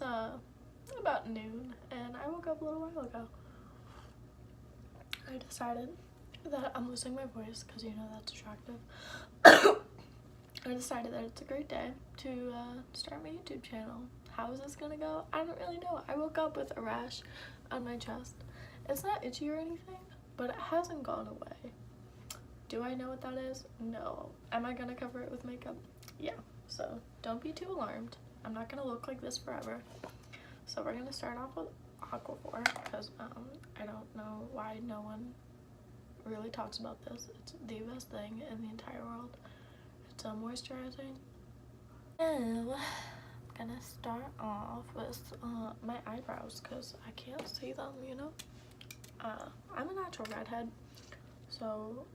It's about noon and I woke up a little while ago. I decided that I'm losing my voice because you know that's attractive. I decided that it's a great day to start my YouTube channel. How is this gonna go? I don't really know. I woke up with a rash on my chest. It's not itchy or anything, but it hasn't gone away. Do I know what that is? No. Am I gonna cover it with makeup? Yeah. So don't be too alarmed. I'm not gonna look like this forever. So we're gonna start off with Aquaphor because I don't know why no one really talks about this. It's the best thing in the entire world. It's moisturizing. And I'm gonna start off with my eyebrows because I can't see them, you know. I'm a natural redhead, so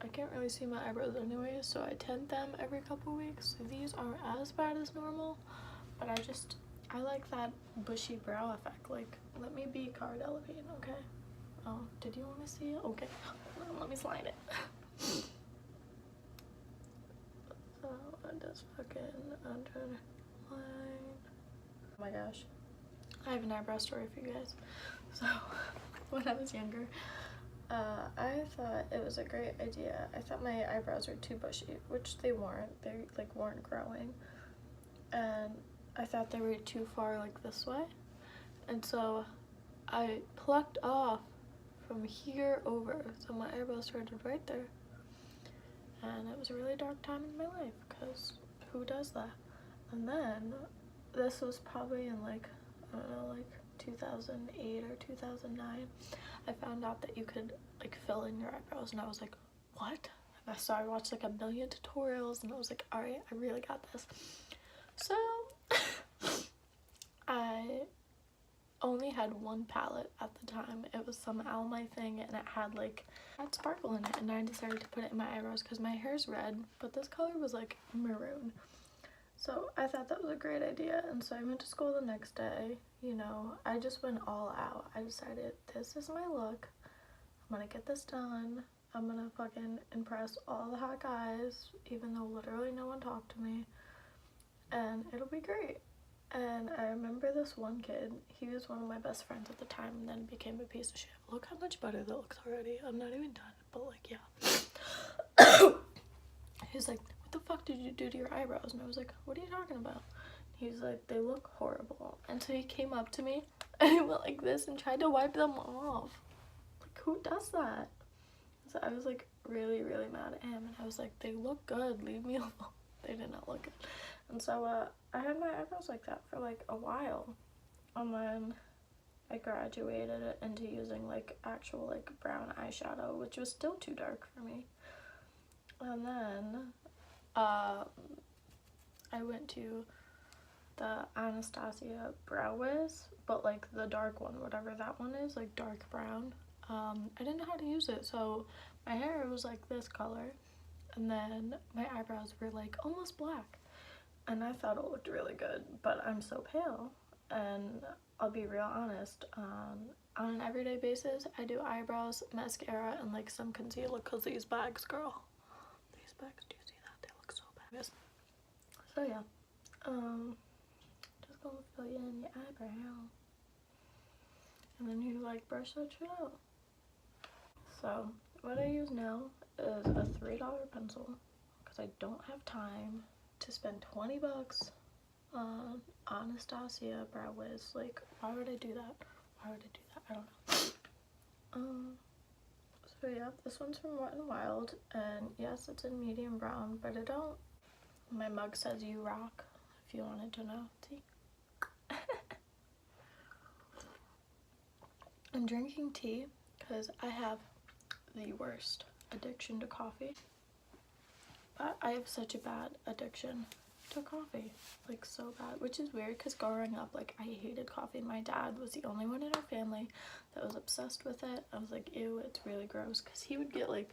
I can't really see my eyebrows anyway, so I tint them every couple weeks. These aren't as bad as normal, but I like that bushy brow effect. Like, let me be Card Elevate, okay? Oh, did you want to see it? Okay, let me slide it. So I just fucking underline. Oh my gosh, I have an eyebrow story for you guys. So when I was younger, I thought it was a great idea. I thought my eyebrows were too bushy, which they weren't. They like weren't growing, and I thought they were too far like this way, and so I plucked off from here over, so my eyebrows started right there. And it was a really dark time in my life because who does that? And then this was probably in like, I don't know, like 2008 or 2009. I found out that you could like fill in your eyebrows, and I was like, what? So I watched like a million tutorials and I was like, all right, I really got this. So I only had one palette at the time. It was some Almay thing and it had sparkle in it, and I decided to put it in my eyebrows because my hair's red, but this color was like maroon. So I thought that was a great idea, and so I went to school the next day. You know, I just went all out. I decided, this is my look. I'm gonna get this done. I'm gonna fucking impress all the hot guys, even though literally no one talked to me, and it'll be great. And I remember this one kid, he was one of my best friends at the time and then became a piece of shit. Look how much better that looks already. I'm not even done, but like, yeah. He was like, what the fuck did you do to your eyebrows? And I was like, what are you talking about? He's like, they look horrible. And so he came up to me and he went like this and tried to wipe them off. Like, who does that? So I was like really, really mad at him, and I was like, they look good, leave me alone. They did not look good. And so I had my eyebrows like that for like a while, and then I graduated into using like actual like brown eyeshadow, which was still too dark for me. And then I went to the Anastasia Brow Wiz, but like the dark one, whatever that one is, like dark brown. I didn't know how to use it, so my hair was like this color, and then my eyebrows were like almost black, and I thought it looked really good, but I'm so pale. And I'll be real honest, on an everyday basis I do eyebrows, mascara, and like some concealer, because these bags, girl, these bags, do you see that? They look so bad. So yeah, just gonna fill you in your eyebrow, and then you like brush that shit out. So what I use now is a $3 pencil because I don't have time to spend 20 bucks on Anastasia Brow Wiz. Like, why would I do that? Why would I do that? I don't know. So yeah, this one's from Wet n Wild, and yes, it's in medium brown, but I don't. My mug says you rock, if you wanted to know. See? I'm drinking tea because I have the worst addiction to coffee. But I have such a bad addiction to coffee, like so bad, which is weird because growing up, like, I hated coffee. My dad was the only one in our family that was obsessed with it. I was like, ew, it's really gross, because he would get like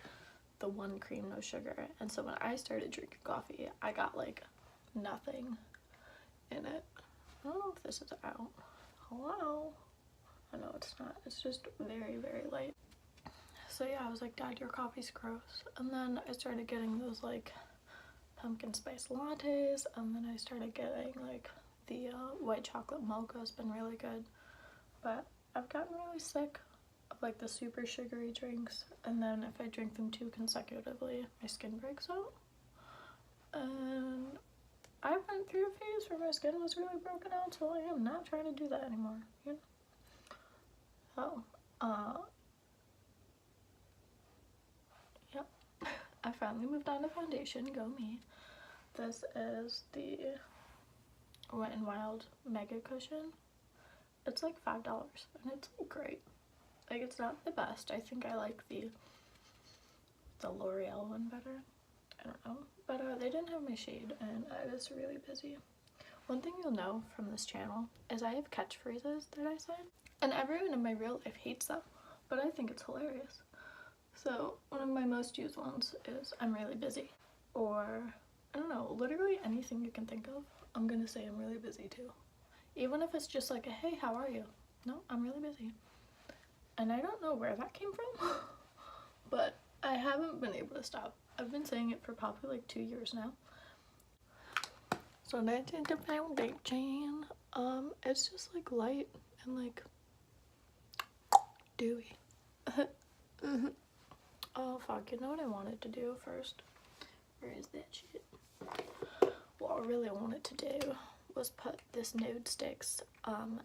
the one cream, no sugar, and so when I started drinking coffee, I got like nothing in it. I don't know if this is out. Hello? Oh no, it's not. It's just very, very light. So yeah, I was like, Dad, your coffee's gross. And then I started getting those like pumpkin spice lattes, and then I started getting like the white chocolate mocha has been really good, but I've gotten really sick of like the super sugary drinks, and then if I drink them too consecutively, my skin breaks out. And I went through a phase where my skin was really broken out, so I am not trying to do that anymore, you know? So, yep. I finally moved on to foundation, go me. This is the Wet n Wild Mega Cushion. It's like $5, and it's great. Like, it's not the best. I think I like the L'Oreal one better. I don't know. But they didn't have my shade, and I was really busy. One thing you'll know from this channel is I have catchphrases that I say, and everyone in my real life hates them, but I think it's hilarious. So one of my most used ones is I'm really busy, or I don't know, literally anything you can think of, I'm gonna say I'm really busy too. Even if it's just like a, hey, how are you? No, I'm really busy. And I don't know where that came from, but I haven't been able to stop. I've been saying it for probably like 2 years now. So that's the foundation. It's just like light and like dewy. Oh fuck, you know what I wanted to do first? Where is that shit? What I really wanted to do was put this Nude Sticks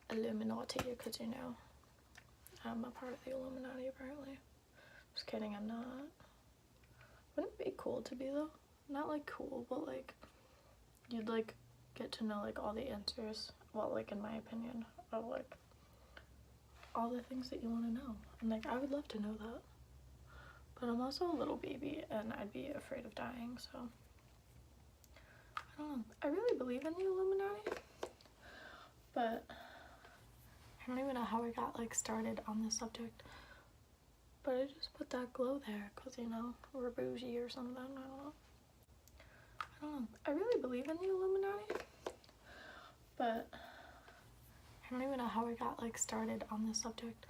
Illuminati, because you know I'm a part of the Illuminati apparently. Just kidding, I'm not. Wouldn't it be cool to be though? Not like cool, but like you'd like get to know like all the answers, well, like in my opinion, of like all the things that you want to know. And like I would love to know that. But I'm also a little baby and I'd be afraid of dying, so I don't know. I really believe in the Illuminati, but I don't even know how I got like started on this subject. But I just put that glow there because, you know, we're bougie or something. I don't know. I really believe in the Illuminati, but I don't even know how I got like started on this subject.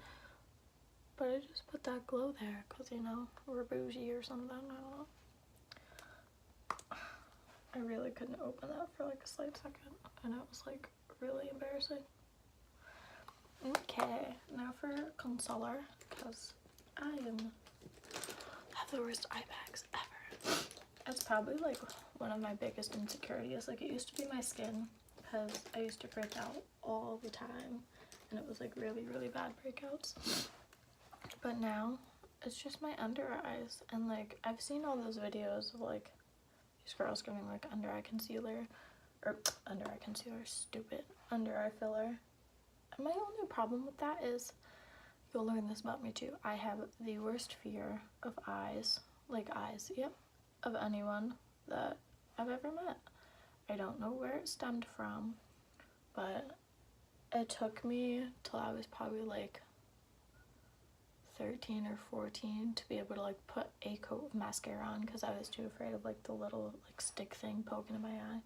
But I just put that glow there because, you know, we're bougie or something. I don't know. I really couldn't open that for like a slight second, and it was like really embarrassing. Okay, now for concealer, because I have the worst eye bags ever. It's probably like one of my biggest insecurities. Like, it used to be my skin, because I used to break out all the time, and it was like really, really bad breakouts. But now it's just my under eyes, and like I've seen all those videos of like these girls getting like under eye concealer, stupid, under eye filler. And my only problem with that is, you'll learn this about me too, I have the worst fear of eyes, yep, of anyone that I've ever met. I don't know where it stemmed from, but it took me till I was probably like 13 or 14 to be able to like put a coat of mascara on, because I was too afraid of like the little like stick thing poking in my eye.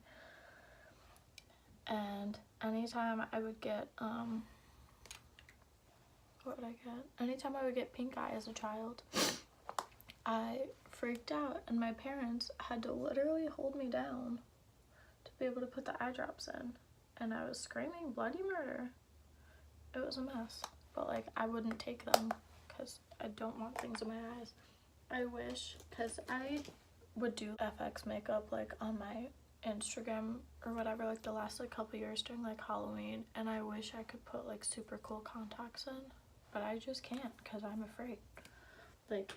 And anytime I would get anytime I would get pink eye as a child, I freaked out, and my parents had to literally hold me down to be able to put the eye drops in, and I was screaming bloody murder. It was a mess, but like I wouldn't take them because I don't want things in my eyes. I wish, because I would do FX makeup like on my Instagram or whatever like the last like couple years during like Halloween, and I wish I could put like super cool contacts in, but I just can't because I'm afraid. Like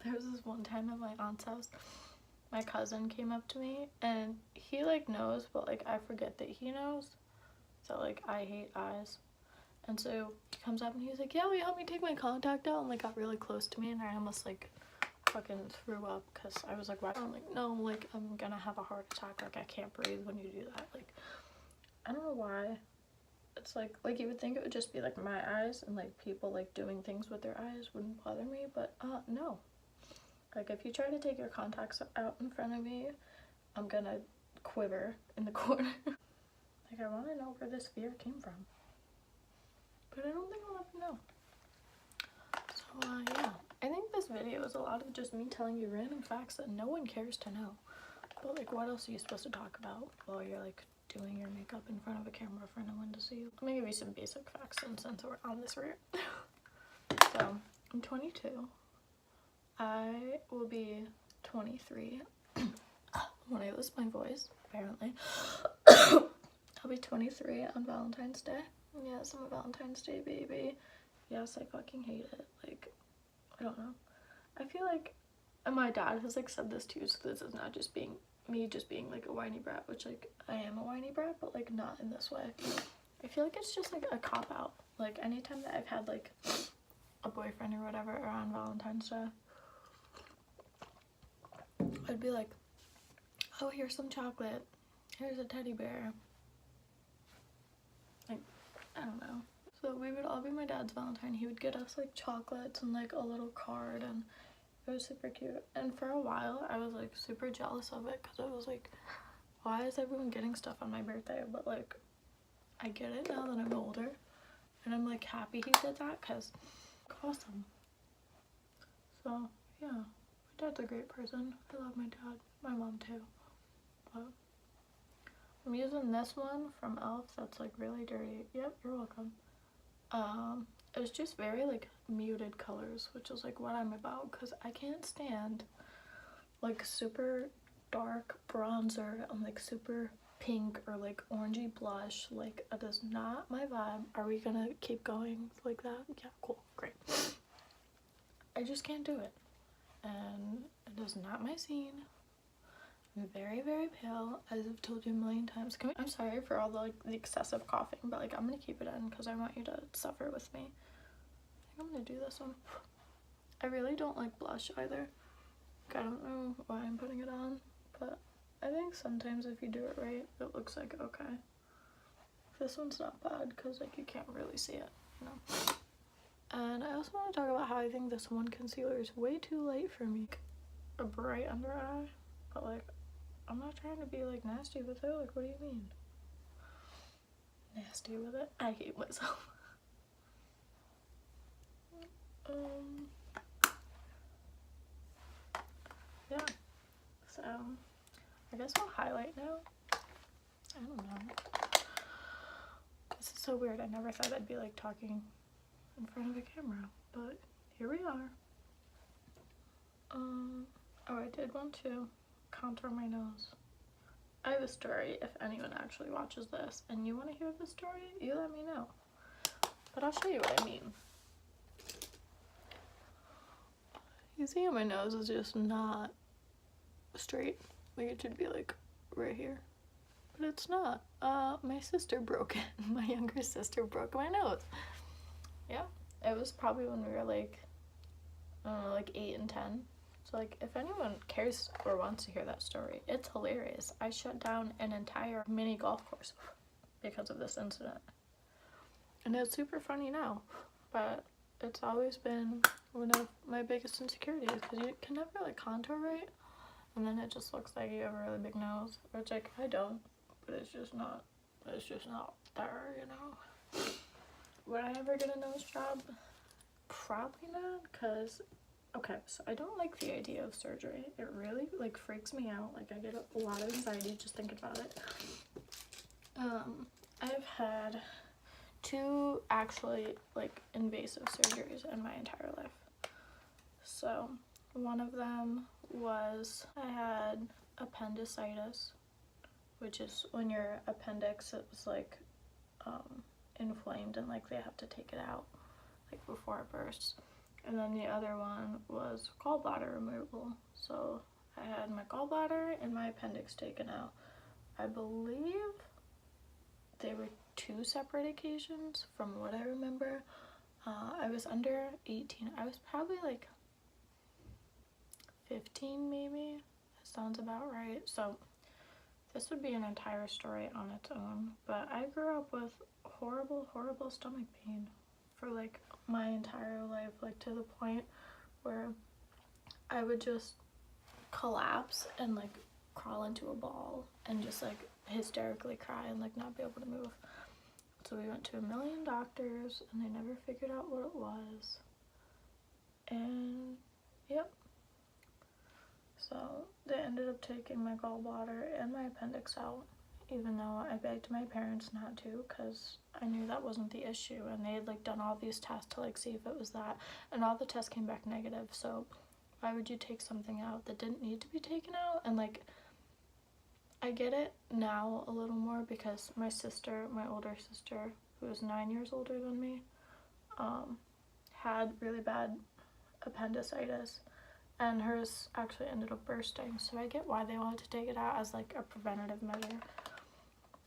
there was this one time at my aunt's house, my cousin came up to me, and he like knows, but like I forget that he knows, so like I hate eyes. And so he comes up and he's like, yeah, will you help me take my contact out? And like got really close to me, and I almost like fucking threw up because I was like, why? I'm like, no, like I'm gonna have a heart attack, like I can't breathe when you do that. Like I don't know why. It's like you would think it would just be like my eyes, and like people like doing things with their eyes wouldn't bother me, but no. Like if you try to take your contacts out in front of me, I'm gonna quiver in the corner. Like I want to know where this fear came from, but I don't think I'll ever know. So yeah, I think this video is a lot of just me telling you random facts that no one cares to know. But like, what else are you supposed to talk about while you're like doing your makeup in front of a camera for no one to see you. Let me give you some basic facts since we're on this route. So, I'm 22. I will be 23 when I lose my voice, apparently. I'll be 23 on Valentine's Day. Yes, I'm a Valentine's Day baby. Yes, I fucking hate it. Like, I don't know. I feel like, and my dad has like said this too, so this is not just being me just being like a whiny brat, which like I am a whiny brat, but like not in this way. I feel like it's just like a cop out. Like anytime that I've had like a boyfriend or whatever around Valentine's Day, I'd be like, oh, here's some chocolate, here's a teddy bear. Like, I don't know. So we would all be my dad's Valentine. He would get us like chocolates and like a little card, and it was super cute. And for a while I was like super jealous of it, because I was like, why is everyone getting stuff on my birthday? But like, I get it now that I'm older, and I'm like happy he did that, because awesome. So yeah, my dad's a great person. I love my dad. My mom too. But I'm using this one from Elf that's like really dirty. Yep, you're welcome. It's just very like muted colors, which is like what I'm about, because I can't stand like super dark bronzer and like super pink or like orangey blush. Like, it is not my vibe. Are we gonna keep going like that? Yeah, cool, great. I just can't do it, and it is not my scene. I'm very, very pale, as I've told you a million times. I'm sorry for all the like the excessive coughing, but like I'm gonna keep it in because I want you to suffer with me. I think I'm gonna do this one. I really don't like blush either. Like, I don't know why I'm putting it on, but I think sometimes if you do it right, it looks like okay. This one's not bad because like you can't really see it, you know. And I also want to talk about how I think this one concealer is way too light for me. A bright under eye, but like, I'm not trying to be like nasty with it. Like, what do you mean? Nasty with it? I hate myself. Yeah. So, I guess I'll highlight now. I don't know. This is so weird. I never thought I'd be like talking in front of a camera, but here we are. Oh, I did want to contour my nose. I have a story. If anyone actually watches this and you want to hear the story, you let me know. But I'll show you what I mean. You see how my nose is just not straight? Like, it should be like right here. But it's not. My sister broke it. My younger sister broke my nose. Yeah. It was probably when we were like, I don't know, like 8 and 10. So like, if anyone cares or wants to hear that story, it's hilarious. I shut down an entire mini golf course because of this incident. And it's super funny now, but it's always been one of my biggest insecurities, because you can never like contour right, and then it just looks like you have a really big nose, which like I don't, but it's just not there, you know. Would I ever get a nose job? Probably not, because okay, so I don't like the idea of surgery. It really like freaks me out. Like, I get a lot of anxiety just thinking about it. I've had 2 actually like invasive surgeries in my entire life. So one of them was, I had appendicitis, which is when your appendix is like inflamed and like they have to take it out like before it bursts. And then the other one was gallbladder removal. So I had my gallbladder and my appendix taken out. I believe they were 2 separate occasions from what I remember. I was under 18. I was probably like 15 maybe. That sounds about right. So this would be an entire story on its own. But I grew up with horrible, horrible stomach pain for like my entire life, like to the point where I would just collapse and like crawl into a ball and just like hysterically cry and like not be able to move. So we went to a million doctors and they never figured out what it was. And yep. So they ended up taking my gallbladder and my appendix out, even though I begged my parents not to because I knew that wasn't the issue, and they had like done all these tests to like see if it was that, and all the tests came back negative. So why would you take something out that didn't need to be taken out? And like, I get it now a little more because my sister, my older sister, who is 9 years older than me, had really bad appendicitis, and hers actually ended up bursting. So I get why they wanted to take it out as like a preventative measure,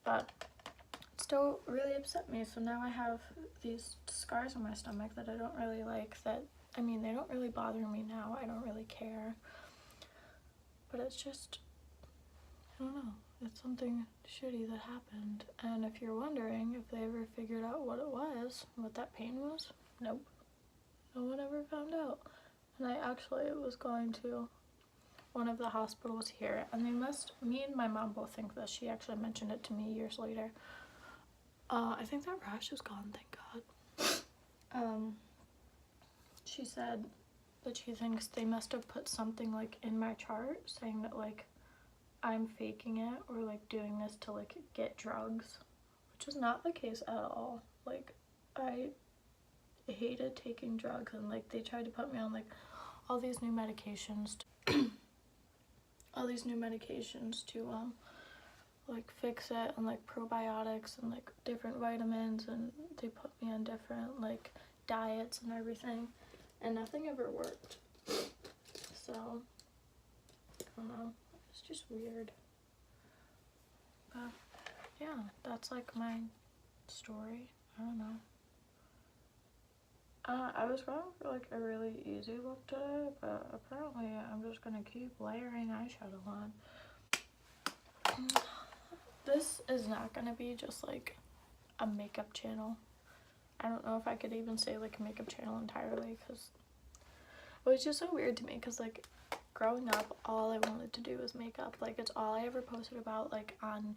but it still really upset me. So now I have these scars on my stomach that I don't really like, that, I mean, they don't really bother me now. I don't really care, but it's just, I don't know, it's something shitty that happened. And if you're wondering if they ever figured out what it was, what that pain was, nope, no one ever found out. And I actually was going to one of the hospitals here, and they must, me and my mom both think this, she actually mentioned it to me years later. I think that rash is gone, thank God. She said that she thinks they must have put something like in my chart saying that like I'm faking it or like doing this to like get drugs, which is not the case at all. Like, I hated taking drugs, and like they tried to put me on like all these new medications to like fix it, and like probiotics and like different vitamins, and they put me on different like diets and everything, and nothing ever worked. So I don't know, it's just weird. But yeah, that's like my story. I don't know. I was going for like a really easy look today, but apparently I'm just gonna keep layering eyeshadow on. This is not gonna be just like a makeup channel. I don't know if I could even say like a makeup channel entirely, because it was just so weird to me, because like growing up all I wanted to do was makeup. Like, it's all I ever posted about like on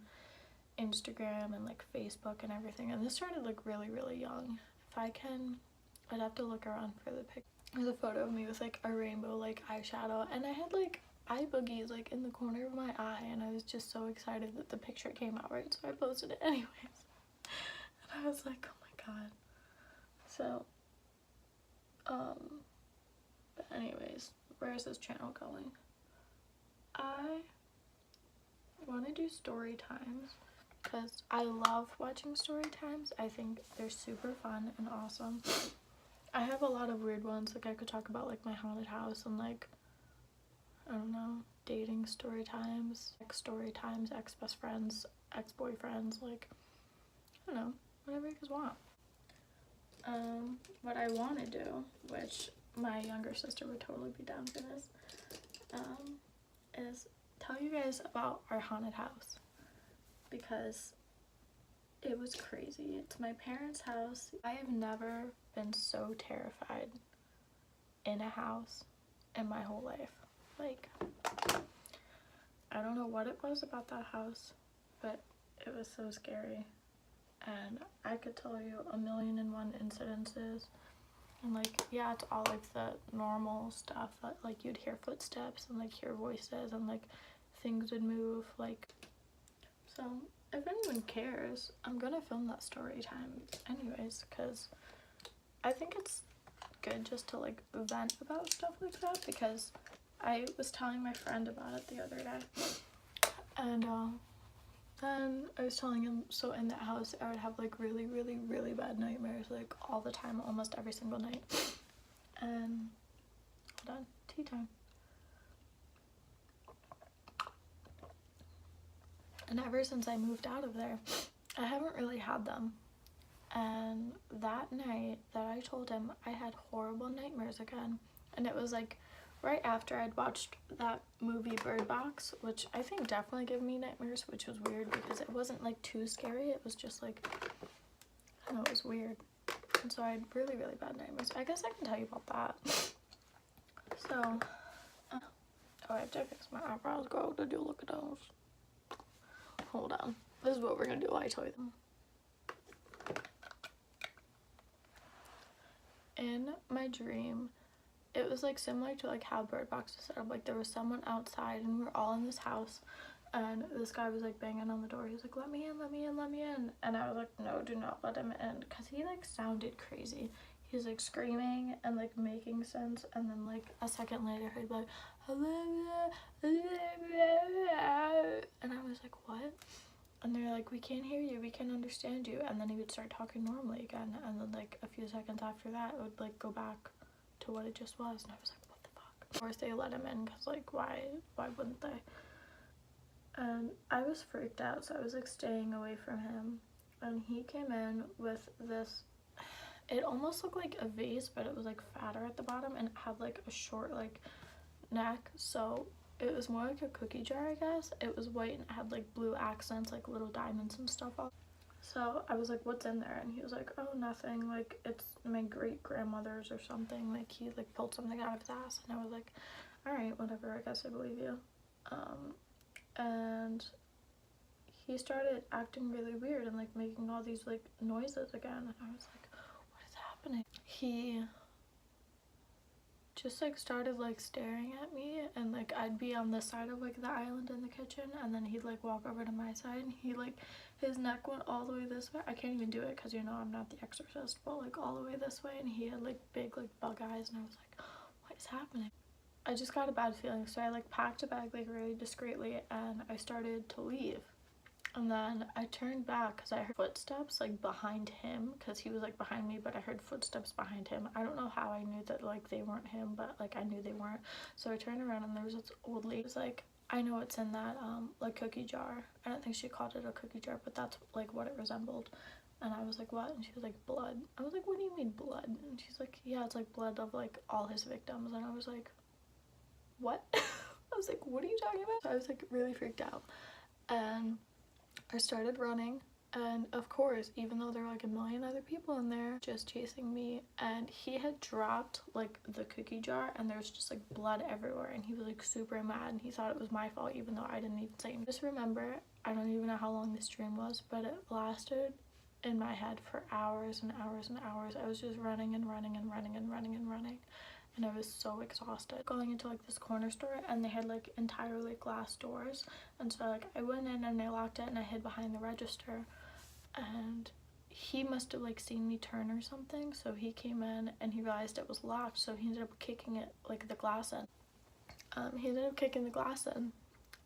Instagram and like Facebook and everything, and this started like really young. If I can, I'd have to look around for the picture. There's a photo of me with like a rainbow like eyeshadow, and I had like eye boogies like in the corner of my eye, and I was just so excited that the picture came out right, so I posted it anyways. And I was like, oh my god. So but anyways, where is this channel going? I want to do story times because I love watching story times. I think they're super fun and awesome. I have a lot of weird ones. Like, I could talk about like my haunted house and like, I don't know, dating story times, ex-best friends, ex-boyfriends, like, I don't know, whatever you guys want. What I want to do, which my younger sister would totally be down for this, is tell you guys about our haunted house, because it was crazy. It's my parents' house. I have never been so terrified in a house in my whole life. Like, I don't know what it was about that house, but it was so scary. And I could tell you 1,000,001 incidences. And like, yeah, it's all like the normal stuff that like you'd hear footsteps and like hear voices and like things would move, like. So if anyone cares, I'm gonna film that story time anyways, because I think it's good just to like vent about stuff like that, because I was telling my friend about it the other day, and then I was telling him, so in that house I would have like really bad nightmares like all the time, almost every single night. And hold on, tea time. And ever since I moved out of there, I haven't really had them. And that night that I told him, I had horrible nightmares again. And it was like right after I'd watched that movie Bird Box, which I think definitely gave me nightmares, which was weird because it wasn't like too scary. It was just like, I don't know, it was weird. And so I had really bad nightmares. I guess I can tell you about that. So, oh, I have to fix my eyebrows, girl. Did you look at those? Hold on. This is what we're gonna do while I tell you them. In my dream, it was like similar to like how Bird Box was set up. Like, there was someone outside and we were all in this house, and this guy was like banging on the door. He was like, let me in, let me in, let me in. And I was like, no, do not let him in, because he like sounded crazy. He was like screaming and like making sense, and then like a second later he'd be like, and I was like, what? And they're like, we can't hear you, we can't understand you. And then he would start talking normally again, and then like a few seconds after that it would like go back to what it just was. And I was like, what the fuck? Of course they let him in, because like why wouldn't they? And I was freaked out, so I was like staying away from him. And he came in with this, it almost looked like a vase, but it was like fatter at the bottom, and it had like a short like neck, so it was more like a cookie jar, I guess. It was white and it had like blue accents, like little diamonds and stuff on. So I was like, what's in there? And he was like, oh, nothing, like it's my great grandmother's or something. Like he like pulled something out of his ass. And I was like, all right, whatever, I guess I believe you. And he started acting really weird and like making all these like noises again, and I was like, what is happening? He just like started like staring at me, and like I'd be on this side of like the island in the kitchen, and then he'd like walk over to my side, and he like his neck went all the way this way. I can't even do it because you know I'm not the exorcist, but like all the way this way, and he had like big like bug eyes, and I was like, what is happening? I just got a bad feeling, so I like packed a bag like really discreetly, and I started to leave. And then I turned back because I heard footsteps like behind him, because he was like behind me, but I heard footsteps behind him. I don't know how I knew that like they weren't him, but like I knew they weren't. So I turned around, and there was this old lady. It was like, I know it's in that like cookie jar. I don't think she called it a cookie jar, but that's like what it resembled. And I was like, what? And she was like, blood. I was like, what do you mean blood? And she's like, yeah, it's like blood of like all his victims. And I was like, what? I was like, what are you talking about? So I was like really freaked out, and I started running, and of course, even though there were like a million other people in there just chasing me, and he had dropped like the cookie jar, and there was just like blood everywhere, and he was like super mad, and he thought it was my fault even though I didn't even say anything. Just remember, I don't even know how long this dream was, but it lasted in my head for hours and hours and hours. I was just running and running and running and running and running, and I was so exhausted. Going into like this corner store, and they had like entirely glass doors, and so like I went in and I locked it, and I hid behind the register, and he must have like seen me turn or something, so he came in and he realized it was locked, so he ended up kicking it like the glass in. He ended up kicking the glass in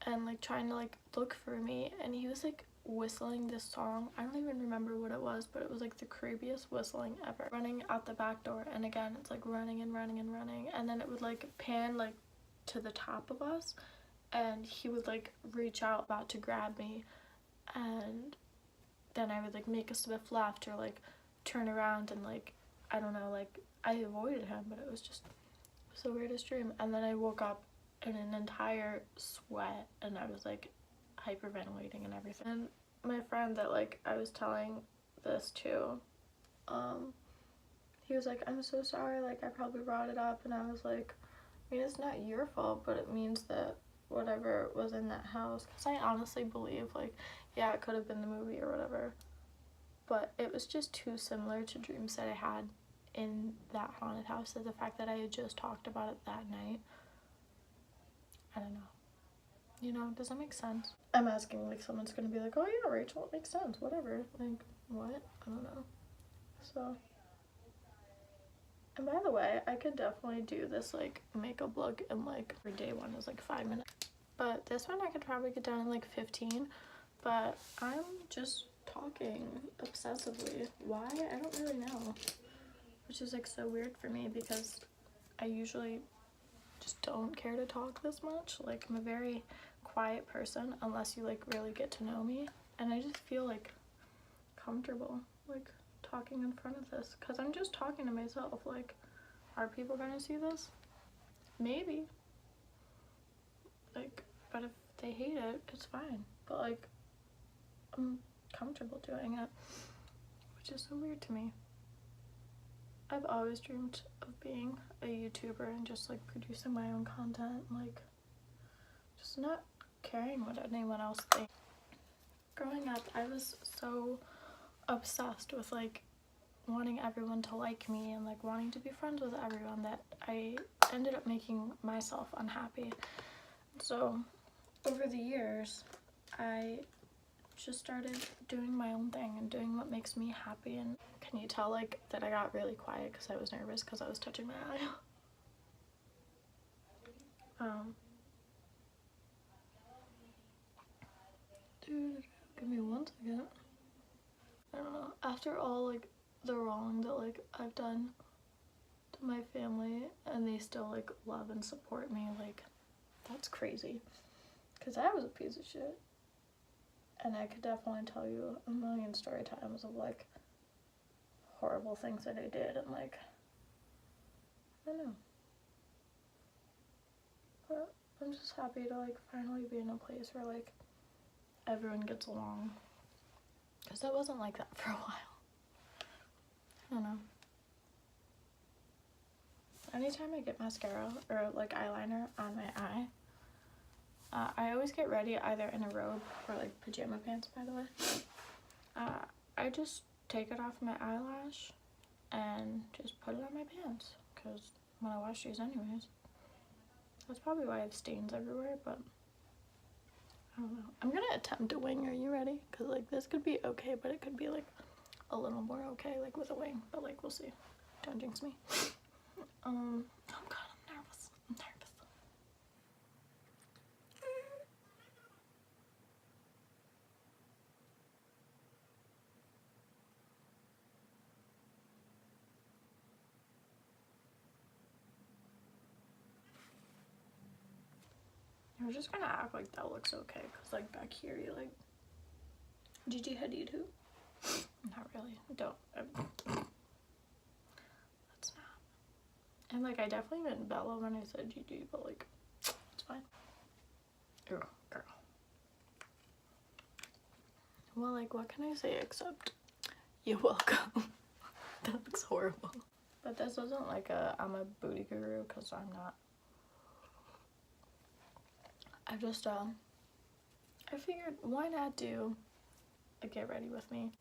and like trying to like look for me, and he was like whistling this song. I don't even remember what it was, but it was like the creepiest whistling ever. Running out the back door, and again it's like running and running and running, and then it would like pan like to the top of us, and he would like reach out about to grab me, and then I would like make a swift left or like turn around, and like I don't know, like I avoided him, but it was the weirdest dream. And then I woke up in an entire sweat, and I was like hyperventilating and everything. And my friend that like I was telling this to, he was like, I'm so sorry, like I probably brought it up. And I was like, I mean, it's not your fault, but it means that whatever was in that house, because I honestly believe like, yeah, it could have been the movie or whatever, but it was just too similar to dreams that I had in that haunted house, that the fact that I had just talked about it that night, I don't know. You know, does that make sense? I'm asking like someone's gonna be like, oh yeah, Rachel, it makes sense, whatever. Like, what? I don't know. So, and by the way, I could definitely do this like makeup look in like, for day one is like 5 minutes. But this one I could probably get done in like 15. But I'm just talking obsessively. Why? I don't really know. Which is like so weird for me, because I usually just don't care to talk this much. Like I'm a very quiet person unless you like really get to know me, and I just feel like comfortable like talking in front of this, because I'm just talking to myself. Like, are people gonna see this? Maybe. Like, but if they hate it, it's fine. But like, I'm comfortable doing it, which is so weird to me. I've always dreamed of being a YouTuber and just like producing my own content, like just not caring what anyone else thinks. Growing up, I was so obsessed with like wanting everyone to like me and like wanting to be friends with everyone that I ended up making myself unhappy. So over the years, I just started doing my own thing and doing what makes me happy. And can you tell like that I got really quiet because I was nervous because I was touching my eye? Dude, give me one second. I don't know. After all like the wrong that like I've done to my family and they still like love and support me, like that's crazy. Because I was a piece of shit. And I could definitely tell you a million story times of like horrible things that I did and like, I don't know. But I'm just happy to like finally be in a place where like everyone gets along. Because it wasn't like that for a while. I don't know. Anytime I get mascara or like eyeliner on my eye, I always get ready either in a robe or like pajama pants, by the way. I just take it off my eyelash and just put it on my pants because when I wash these anyways. That's probably why I have stains everywhere, but I don't know. I'm gonna attempt a wing. Are you ready? Because like this could be okay, but it could be like a little more okay like with a wing, but like we'll see. Don't jinx me. Oh god, I'm nervous. We're just gonna act like that looks okay, because like back here you like Gigi Hadid who? Not really. Don't. That's not. And like I definitely meant Bella when I said Gigi, but like it's fine. Girl. Well, like what can I say except you're welcome. That looks horrible. But this wasn't like I'm a booty guru, because I'm not. I just I figured why not do a get ready with me.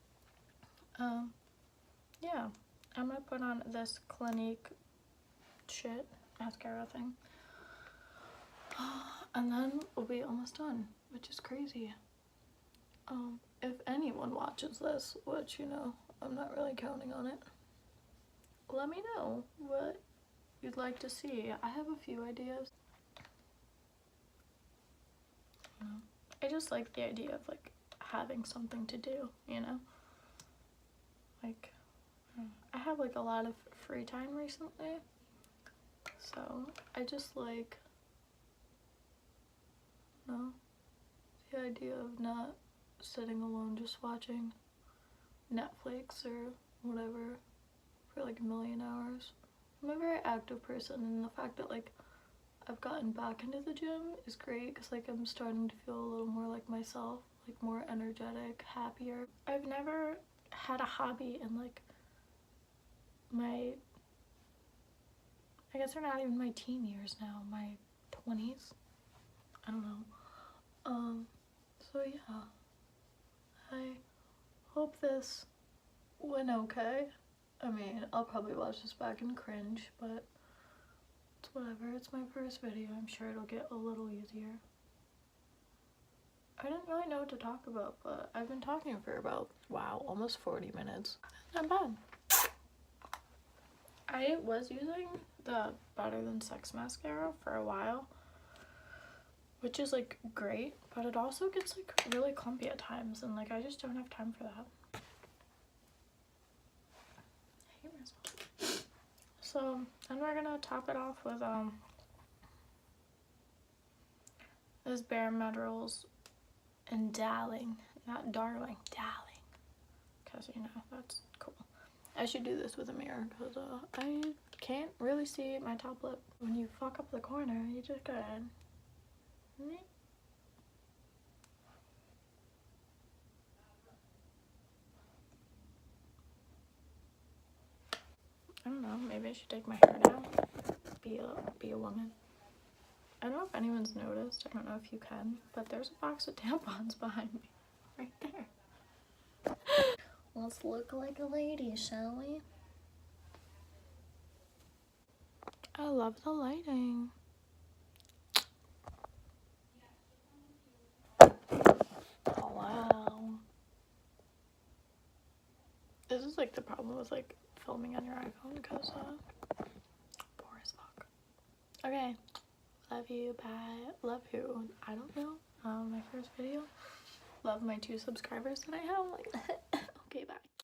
Yeah, I'm gonna put on this Clinique shit mascara thing, and then we'll be almost done, which is crazy. If anyone watches this, which you know I'm not really counting on it, let me know what you'd like to see. I have a few ideas. I just like the idea of like having something to do, you know? Like, I have like a lot of free time recently, so I just like, you know, the idea of not sitting alone just watching Netflix or whatever for like a million hours. I'm a very active person, and the fact that like I've gotten back into the gym is great because like I'm starting to feel a little more like myself, like more energetic, happier. I've never had a hobby in like my, I guess they're not even my teen years now, my 20s. I don't know. So yeah, I hope this went okay. I mean, I'll probably watch this back and cringe, but it's whatever. It's my first video. I'm sure it'll get a little easier. I didn't really know what to talk about, but I've been talking for about, wow, almost 40 minutes. Not bad. I was using the Better Than Sex mascara for a while, which is like great, but it also gets like really clumpy at times, and like I just don't have time for that. I hate myself. So then we're gonna top it off with this Bare Minerals and Darling, not Darling, Darling, because you know that's cool. I should do this with a mirror because I can't really see my top lip. When you fuck up the corner, you just go ahead. I don't know, maybe I should take my hair down. Be a woman. I don't know if anyone's noticed, I don't know if you can, but there's a box of tampons behind me. Right there. Let's look like a lady, shall we? I love the lighting. This is like the problem with like filming on your iPhone because poor as fuck. Okay, love you, bye. Love who? I don't know. My first video. Love my 2 subscribers that I have. Like, okay, bye.